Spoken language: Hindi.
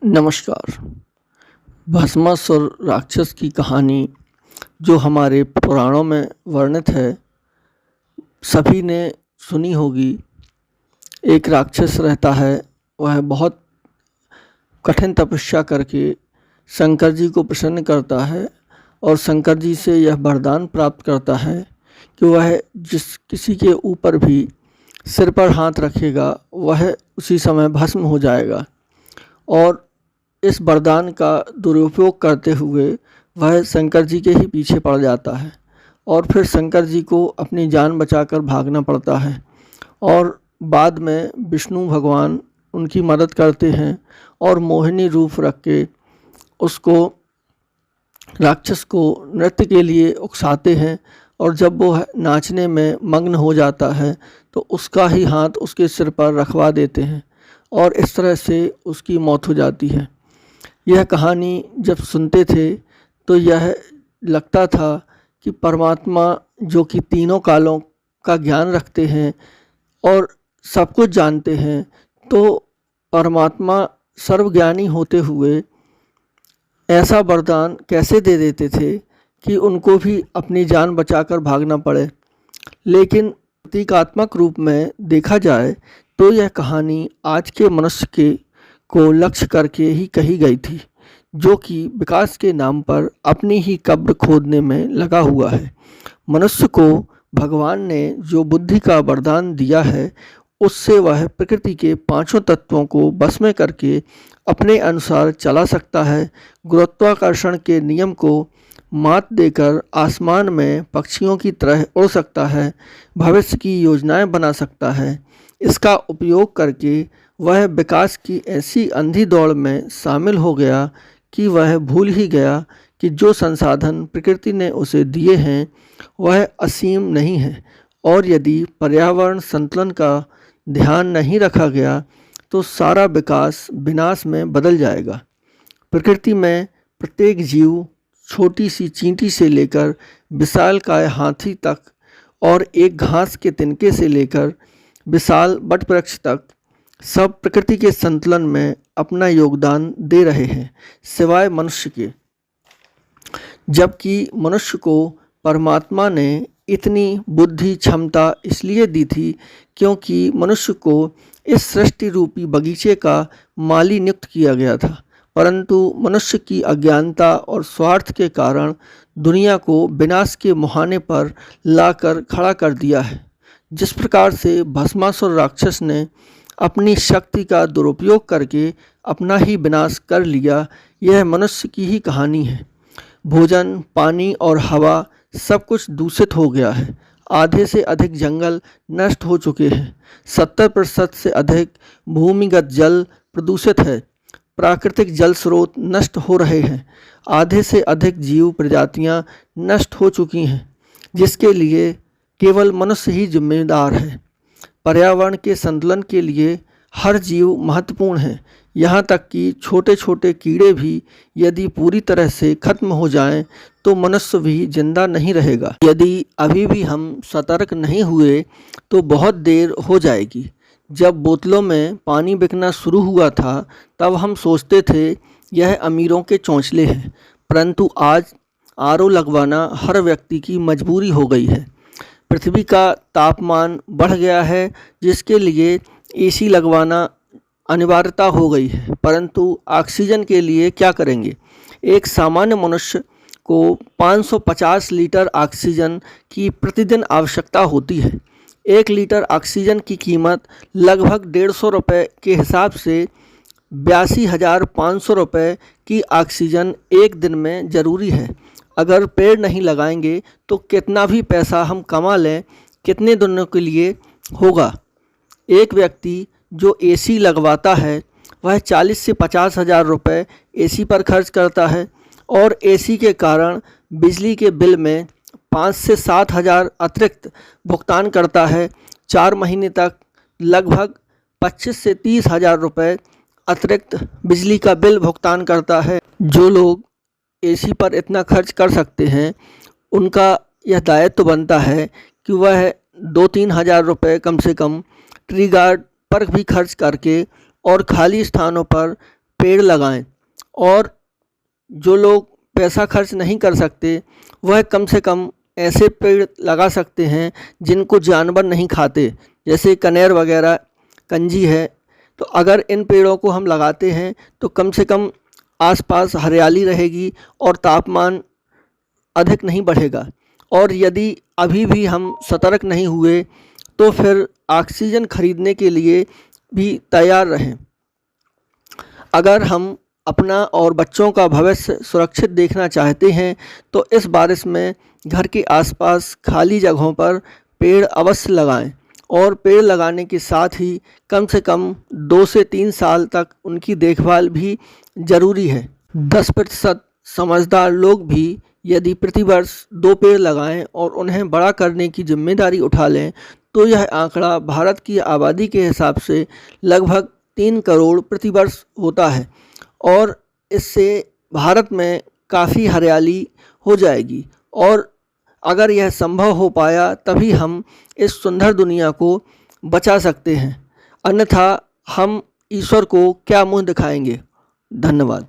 नमस्कार। भस्मासुर राक्षस की कहानी जो हमारे पुराणों में वर्णित है, सभी ने सुनी होगी। एक राक्षस रहता है, वह बहुत कठिन तपस्या करके शंकर जी को प्रसन्न करता है और शंकर जी से यह वरदान प्राप्त करता है कि वह जिस किसी के ऊपर भी सिर पर हाथ रखेगा वह उसी समय भस्म हो जाएगा। और इस वरदान का दुरुपयोग करते हुए वह शंकर जी के ही पीछे पड़ जाता है और फिर शंकर जी को अपनी जान बचाकर भागना पड़ता है। और बाद में विष्णु भगवान उनकी मदद करते हैं और मोहिनी रूप रख के उसको राक्षस को नृत्य के लिए उकसाते हैं। और जब वो नाचने में मग्न हो जाता है तो उसका ही हाथ उसके सिर पर रखवा देते हैं और इस तरह से उसकी मौत हो जाती है। यह कहानी जब सुनते थे तो यह लगता था कि परमात्मा जो कि तीनों कालों का ज्ञान रखते हैं और सब कुछ जानते हैं, तो परमात्मा सर्वज्ञानी होते हुए ऐसा वरदान कैसे दे देते थे कि उनको भी अपनी जान बचाकर भागना पड़े। लेकिन प्रतीकात्मक रूप में देखा जाए तो यह कहानी आज के मनुष्य के को लक्ष्य करके ही कही गई थी, जो कि विकास के नाम पर अपनी ही कब्र खोदने में लगा हुआ है। मनुष्य को भगवान ने जो बुद्धि का वरदान दिया है, उससे वह प्रकृति के पांचों तत्वों को बस में करके अपने अनुसार चला सकता है। गुरुत्वाकर्षण के नियम को मात देकर आसमान में पक्षियों की तरह उड़ सकता है, भविष्य की योजनाएं बना सकता है। इसका उपयोग करके वह विकास की ऐसी अंधी दौड़ में शामिल हो गया कि वह भूल ही गया कि जो संसाधन प्रकृति ने उसे दिए हैं वह असीम नहीं है, और यदि पर्यावरण संतुलन का ध्यान नहीं रखा गया तो सारा विकास विनाश में बदल जाएगा। प्रकृति में प्रत्येक जीव, छोटी सी चींटी से लेकर विशालकाय हाथी तक और एक घास के तिनके से लेकर विशाल वटवृक्ष तक, सब प्रकृति के संतुलन में अपना योगदान दे रहे हैं, सिवाय मनुष्य के। जबकि मनुष्य को परमात्मा ने इतनी बुद्धि क्षमता इसलिए दी थी क्योंकि मनुष्य को इस सृष्टि रूपी बगीचे का माली नियुक्त किया गया था, परंतु मनुष्य की अज्ञानता और स्वार्थ के कारण दुनिया को विनाश के मुहाने पर लाकर खड़ा कर दिया है। जिस प्रकार से भस्मासुर राक्षस ने अपनी शक्ति का दुरुपयोग करके अपना ही विनाश कर लिया, यह मनुष्य की ही कहानी है। भोजन, पानी और हवा सब कुछ दूषित हो गया है। आधे से अधिक जंगल नष्ट हो चुके हैं। 70% से अधिक भूमिगत जल प्रदूषित है। प्राकृतिक जल स्रोत नष्ट हो रहे हैं। आधे से अधिक जीव प्रजातियां नष्ट हो चुकी हैं, जिसके लिए केवल मनुष्य ही जिम्मेदार है। पर्यावरण के संतुलन के लिए हर जीव महत्वपूर्ण है, यहाँ तक कि छोटे छोटे कीड़े भी यदि पूरी तरह से खत्म हो जाएं तो मनुष्य भी जिंदा नहीं रहेगा। यदि अभी भी हम सतर्क नहीं हुए तो बहुत देर हो जाएगी। जब बोतलों में पानी बिकना शुरू हुआ था तब हम सोचते थे यह अमीरों के चौंचले हैं, परंतु आज आरओ लगवाना हर व्यक्ति की मजबूरी हो गई है। पृथ्वी का तापमान बढ़ गया है, जिसके लिए एसी लगवाना अनिवार्यता हो गई है, परंतु ऑक्सीजन के लिए क्या करेंगे। एक सामान्य मनुष्य को 550 लीटर ऑक्सीजन की प्रतिदिन आवश्यकता होती है। 1 लीटर ऑक्सीजन की कीमत लगभग 150 रुपये के हिसाब से 82,500 रुपये की ऑक्सीजन एक दिन में ज़रूरी है। अगर पेड़ नहीं लगाएंगे तो कितना भी पैसा हम कमा लें, कितने दिनों के लिए होगा। एक व्यक्ति जो एसी लगवाता है वह 40 से 50 हज़ार रुपये एसी पर खर्च करता है, और एसी के कारण बिजली के बिल में 5 से 7 हज़ार अतिरिक्त भुगतान करता है। 4 महीने तक लगभग 25 से 30 हज़ार रुपये अतिरिक्त बिजली का बिल भुगतान करता है। जो लोग एसी पर इतना खर्च कर सकते हैं, उनका यह दायित्व बनता है कि वह 2-3 हज़ार रुपये कम से कम ट्री गार्ड पर भी खर्च करके और खाली स्थानों पर पेड़ लगाएं। और जो लोग पैसा खर्च नहीं कर सकते वह कम से कम ऐसे पेड़ लगा सकते हैं जिनको जानवर नहीं खाते, जैसे कनेर वगैरह, कंजी है। तो अगर इन पेड़ों को हम लगाते हैं तो कम से कम आसपास हरियाली रहेगी और तापमान अधिक नहीं बढ़ेगा। और यदि अभी भी हम सतर्क नहीं हुए तो फिर ऑक्सीजन खरीदने के लिए भी तैयार रहें। अगर हम अपना और बच्चों का भविष्य सुरक्षित देखना चाहते हैं तो इस बारिश में घर के आसपास खाली जगहों पर पेड़ अवश्य लगाएं। और पेड़ लगाने के साथ ही कम से कम 2 से 3 साल तक उनकी देखभाल भी ज़रूरी है। 10% समझदार लोग भी यदि प्रतिवर्ष 2 पेड़ लगाएं और उन्हें बड़ा करने की जिम्मेदारी उठा लें तो यह आंकड़ा भारत की आबादी के हिसाब से लगभग 3 करोड़ प्रतिवर्ष होता है। और इससे भारत में काफ़ी हरियाली हो जाएगी। और अगर यह संभव हो पाया तभी हम इस सुंदर दुनिया को बचा सकते हैं, अन्यथा हम ईश्वर को क्या मुंह दिखाएंगे। धन्यवाद।